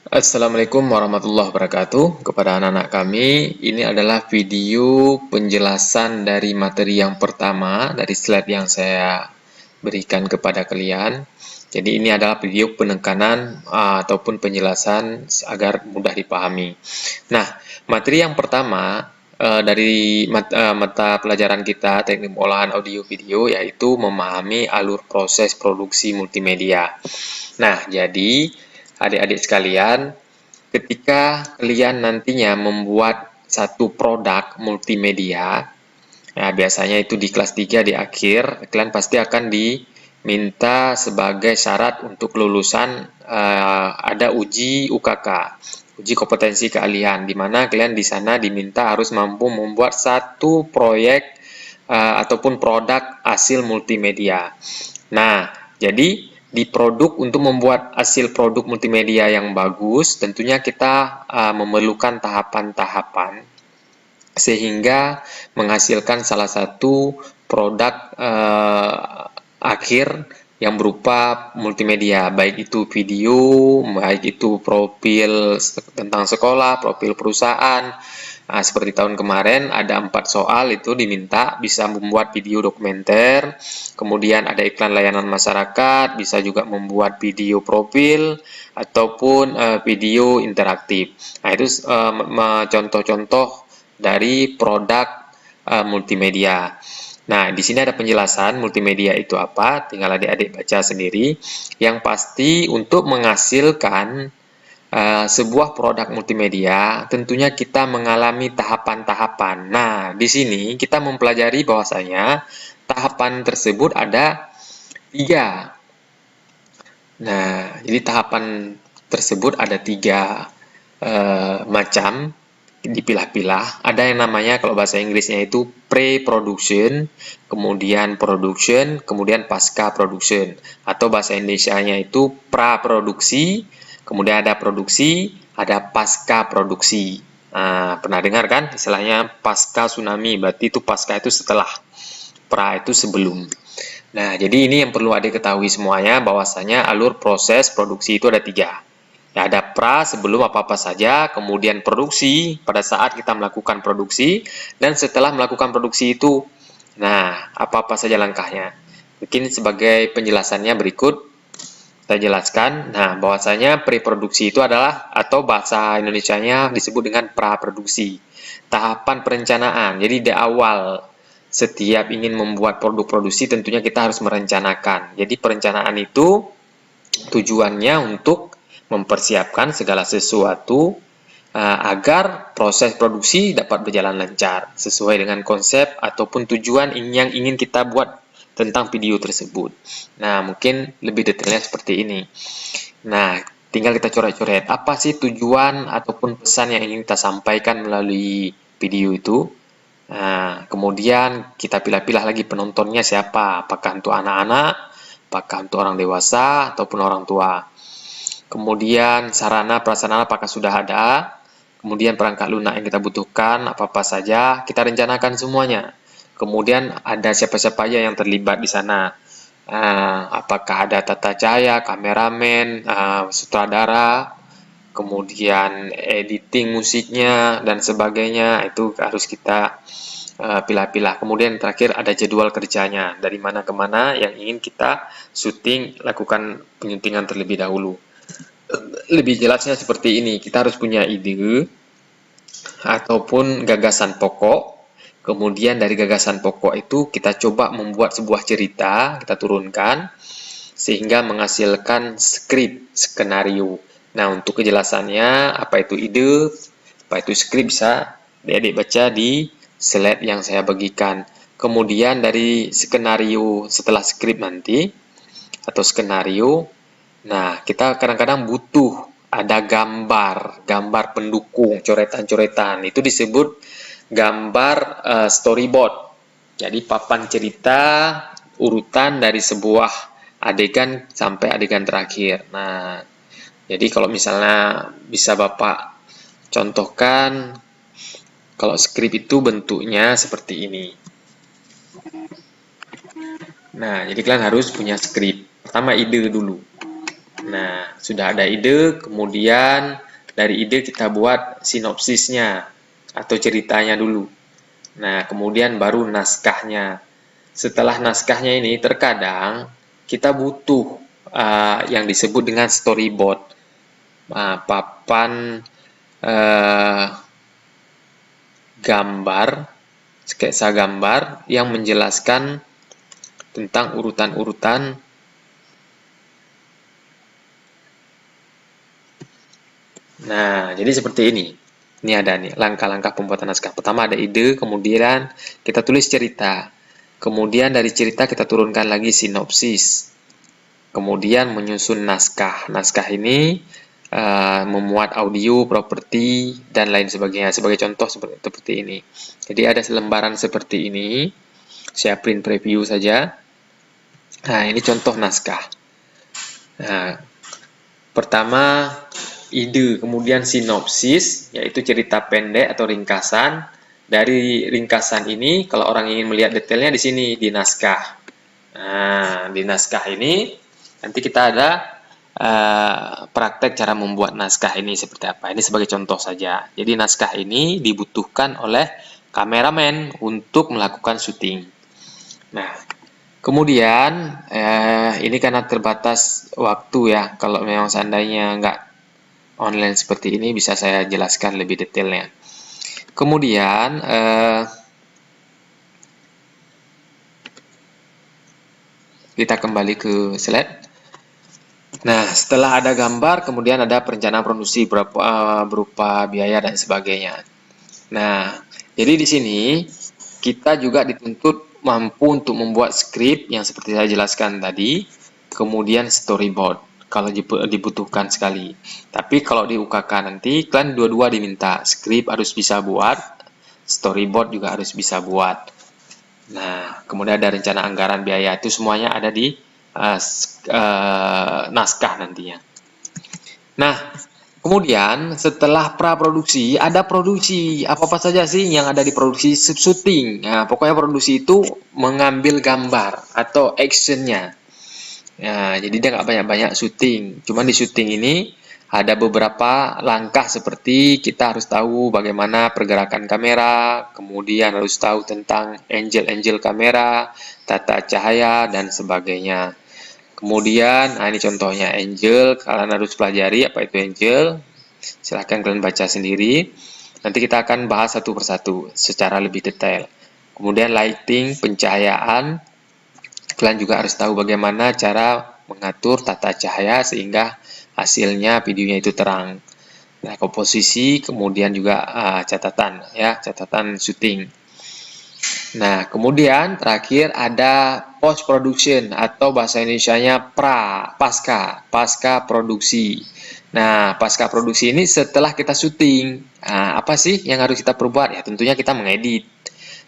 Assalamualaikum warahmatullahi wabarakatuh. Kepada anak-anak kami, ini adalah video penjelasan dari materi yang pertama dari slide yang saya berikan kepada kalian. Jadi ini adalah video penekanan ataupun penjelasan agar mudah dipahami. Nah, materi yang pertama dari mata pelajaran kita teknik pengolahan audio video yaitu memahami alur proses produksi multimedia. Nah, jadi adik-adik sekalian, ketika kalian nantinya membuat satu produk multimedia, nah biasanya itu di kelas 3 di akhir, kalian pasti akan diminta sebagai syarat untuk kelulusan ada uji UKK, uji kompetensi keahlian, di mana kalian di sana diminta harus mampu membuat satu proyek ataupun produk hasil multimedia. Nah, jadi di produk untuk membuat hasil produk multimedia yang bagus, tentunya kita memerlukan tahapan-tahapan sehingga menghasilkan salah satu produk akhir yang berupa multimedia, baik itu video, baik itu profil tentang sekolah, profil perusahaan. Nah, seperti tahun kemarin ada 4 soal itu diminta bisa membuat video dokumenter, kemudian ada iklan layanan masyarakat, bisa juga membuat video profil ataupun video interaktif. Nah, itu contoh-contoh dari produk multimedia. Nah, di sini ada penjelasan multimedia itu apa, tinggal adik-adik baca sendiri. Yang pasti untuk menghasilkan sebuah produk multimedia, tentunya kita mengalami tahapan-tahapan. Nah, di sini kita mempelajari bahwasanya tahapan tersebut ada 3. Nah, jadi tahapan tersebut ada 3 macam, dipilah-pilah. Ada yang namanya kalau bahasa Inggrisnya itu pre-production, kemudian production, kemudian pasca production. Atau bahasa Indonesianya itu pra-produksi, kemudian ada produksi, ada pasca produksi. Nah, pernah dengar kan istilahnya pasca tsunami, berarti itu pasca itu setelah, pra itu sebelum. Nah, jadi ini yang perlu adik ketahui semuanya, bahwasanya alur proses produksi itu ada 3. Ya, ada pra sebelum apa-apa saja, kemudian produksi pada saat kita melakukan produksi, dan setelah melakukan produksi itu, nah, apa-apa saja langkahnya. Mungkin sebagai penjelasannya berikut, saya jelaskan. Nah, bahwasanya pre-produksi itu adalah, atau bahasa Indonesianya disebut dengan pra-produksi. Tahapan perencanaan, jadi di awal setiap ingin membuat produk produksi tentunya kita harus merencanakan. Jadi perencanaan itu tujuannya untuk mempersiapkan segala sesuatu agar proses produksi dapat berjalan lancar sesuai dengan konsep ataupun tujuan yang ingin kita buat tentang video tersebut. Nah, mungkin lebih detailnya seperti ini. Nah, tinggal kita coret-coret apa sih tujuan ataupun pesan yang ingin kita sampaikan melalui video itu. Nah, kemudian kita pilah-pilah lagi penontonnya siapa, apakah untuk anak-anak, apakah untuk orang dewasa ataupun orang tua. Kemudian sarana prasarana apakah sudah ada, kemudian perangkat lunak yang kita butuhkan apa-apa saja, kita rencanakan semuanya. Kemudian ada siapa-siapa aja yang terlibat di sana. Apakah ada tata cahaya, kameramen, sutradara, kemudian editing musiknya dan sebagainya, itu harus kita pilah-pilah. Kemudian terakhir ada jadwal kerjanya, dari mana ke mana yang ingin kita syuting, lakukan penyuntingan terlebih dahulu. Lebih jelasnya seperti ini, kita harus punya ide ataupun gagasan pokok. Kemudian dari gagasan pokok itu kita coba membuat sebuah cerita, kita turunkan sehingga menghasilkan skrip, skenario. Nah, untuk kejelasannya apa itu ide, apa itu skrip bisa adik-adik baca di slide yang saya bagikan. Kemudian dari skenario setelah skrip nanti atau skenario, nah, kita kadang-kadang butuh ada gambar pendukung, coretan-coretan. Itu disebut gambar storyboard. Jadi papan cerita urutan dari sebuah adegan sampai adegan terakhir. Nah, jadi kalau misalnya bisa Bapak contohkan, kalau skrip itu bentuknya seperti ini. Nah, jadi kalian harus punya skrip. Pertama ide dulu. Nah, sudah ada ide, kemudian dari ide kita buat sinopsisnya atau ceritanya dulu. Nah, kemudian baru naskahnya. Setelah naskahnya ini, terkadang kita butuh yang disebut dengan storyboard, papan gambar, sketsa gambar yang menjelaskan tentang urutan-urutan. Nah, jadi seperti ini. Ini ada nih langkah-langkah pembuatan naskah. Pertama ada ide, kemudian kita tulis cerita. Kemudian dari cerita kita turunkan lagi sinopsis. Kemudian menyusun naskah. Naskah ini memuat audio, properti, dan lain sebagainya. Sebagai contoh seperti ini. Jadi ada selembaran seperti ini. Saya print preview saja. Nah, ini contoh naskah. Nah, pertama ide, kemudian sinopsis, yaitu cerita pendek atau ringkasan. Dari ringkasan ini, kalau orang ingin melihat detailnya di sini, di naskah. Nah, di naskah ini, nanti kita ada praktek cara membuat naskah ini seperti apa. Ini sebagai contoh saja. Jadi naskah ini dibutuhkan oleh kameramen untuk melakukan syuting. Nah, kemudian ini karena terbatas waktu ya, kalau memang seandainya nggak online seperti ini bisa saya jelaskan lebih detailnya. Kemudian kita kembali ke slide. Nah, setelah ada gambar, kemudian ada perencanaan produksi berupa biaya dan sebagainya. Nah, jadi di sini kita juga dituntut mampu untuk membuat skrip yang seperti saya jelaskan tadi, kemudian storyboard kalau dibutuhkan sekali. Tapi kalau di UKK nanti kalian dua-dua diminta, skrip harus bisa buat, storyboard juga harus bisa buat. Nah, kemudian ada rencana anggaran biaya, itu semuanya ada di naskah nantinya. Nah, kemudian setelah praproduksi, ada produksi. Apa-apa saja sih yang ada di produksi syuting. Nah, pokoknya produksi itu mengambil gambar atau actionnya. Nah, jadi dia nggak banyak-banyak syuting. Cuman di syuting ini ada beberapa langkah seperti kita harus tahu bagaimana pergerakan kamera, kemudian harus tahu tentang angle kamera, tata cahaya, dan sebagainya. Kemudian, nah ini contohnya angle, kalian harus pelajari apa itu angle. Silahkan kalian baca sendiri. Nanti kita akan bahas satu persatu secara lebih detail. Kemudian lighting, pencahayaan. Kalian juga harus tahu bagaimana cara mengatur tata cahaya sehingga hasilnya videonya itu terang. Nah, komposisi, kemudian juga catatan syuting. Nah, kemudian terakhir ada post production atau bahasa Indonesianya pasca produksi. Nah, pasca produksi ini setelah kita syuting. Nah, apa sih yang harus kita perbuat? Ya, tentunya kita mengedit,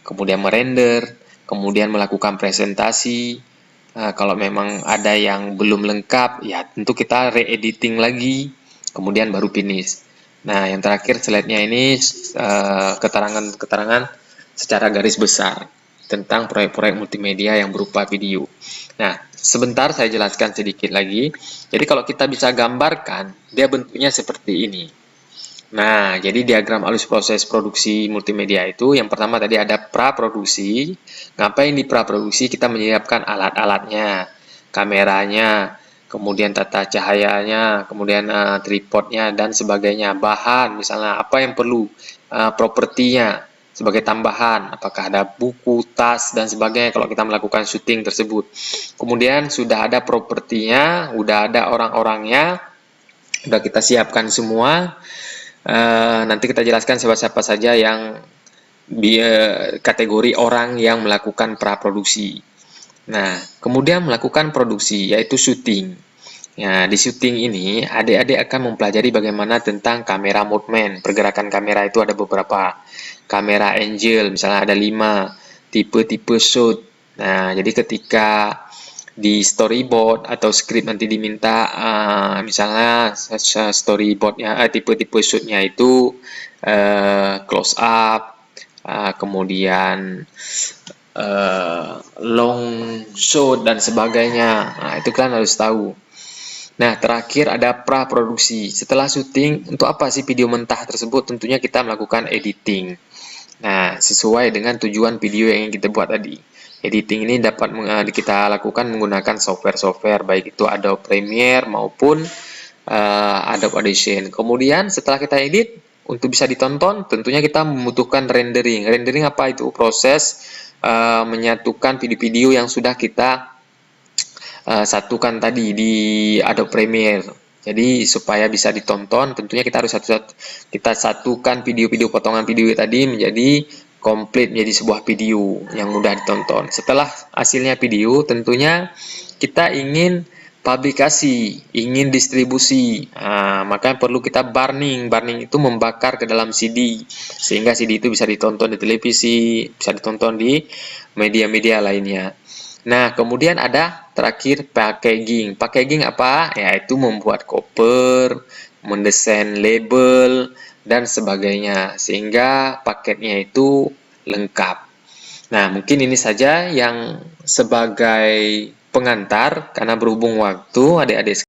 kemudian merender, kemudian melakukan presentasi. Nah, kalau memang ada yang belum lengkap, ya tentu kita re-editing lagi, kemudian baru finish. Nah, yang terakhir slide-nya ini keterangan secara garis besar tentang proyek-proyek multimedia yang berupa video. Nah, sebentar saya jelaskan sedikit lagi. Jadi kalau kita bisa gambarkan, dia bentuknya seperti ini. Nah, jadi diagram alus proses produksi multimedia itu, yang pertama tadi ada praproduksi. Ngapain di praproduksi? Kita menyiapkan alat-alatnya, kameranya, kemudian tata cahayanya, kemudian tripodnya, dan sebagainya. Bahan, misalnya apa yang perlu, propertinya, sebagai tambahan, apakah ada buku, tas, dan sebagainya kalau kita melakukan syuting tersebut. Kemudian sudah ada propertinya, udah ada orang-orangnya, udah kita siapkan semua. Nanti kita jelaskan siapa-siapa saja yang kategori orang yang melakukan praproduksi. Nah, kemudian melakukan produksi, yaitu syuting. Nah, di syuting ini, adik-adik akan mempelajari bagaimana tentang kamera movement. Pergerakan kamera itu ada beberapa. Kamera angle, misalnya ada 5, tipe-tipe shoot. Nah, jadi ketika di storyboard atau script nanti diminta misalnya storyboardnya tipe-tipe shootnya itu close up, kemudian long shot dan sebagainya. Nah, itu kalian harus tahu. Nah, terakhir ada pra-produksi. Setelah syuting, untuk apa sih video mentah tersebut? Tentunya kita melakukan editing. Nah, sesuai dengan tujuan video yang ingin kita buat tadi. Editing ini dapat kita lakukan menggunakan software-software, baik itu Adobe Premiere maupun Adobe Audition. Kemudian setelah kita edit, untuk bisa ditonton, tentunya kita membutuhkan rendering. Rendering apa itu? Proses menyatukan video-video yang sudah kita satukan tadi di Adobe Premiere. Jadi supaya bisa ditonton, tentunya kita harus kita satukan video-video potongan video tadi menjadi komplit, menjadi sebuah video yang mudah ditonton. Setelah hasilnya video, tentunya kita ingin publikasi, ingin distribusi. Nah, maka perlu kita burning. Burning itu membakar ke dalam CD, sehingga CD itu bisa ditonton di televisi, bisa ditonton di media-media lainnya. Nah, kemudian ada terakhir packaging. Packaging apa? Yaitu membuat cover, mendesain label, dan sebagainya. Sehingga paketnya itu lengkap. Nah, mungkin ini saja yang sebagai pengantar, karena berhubung waktu, adik-adik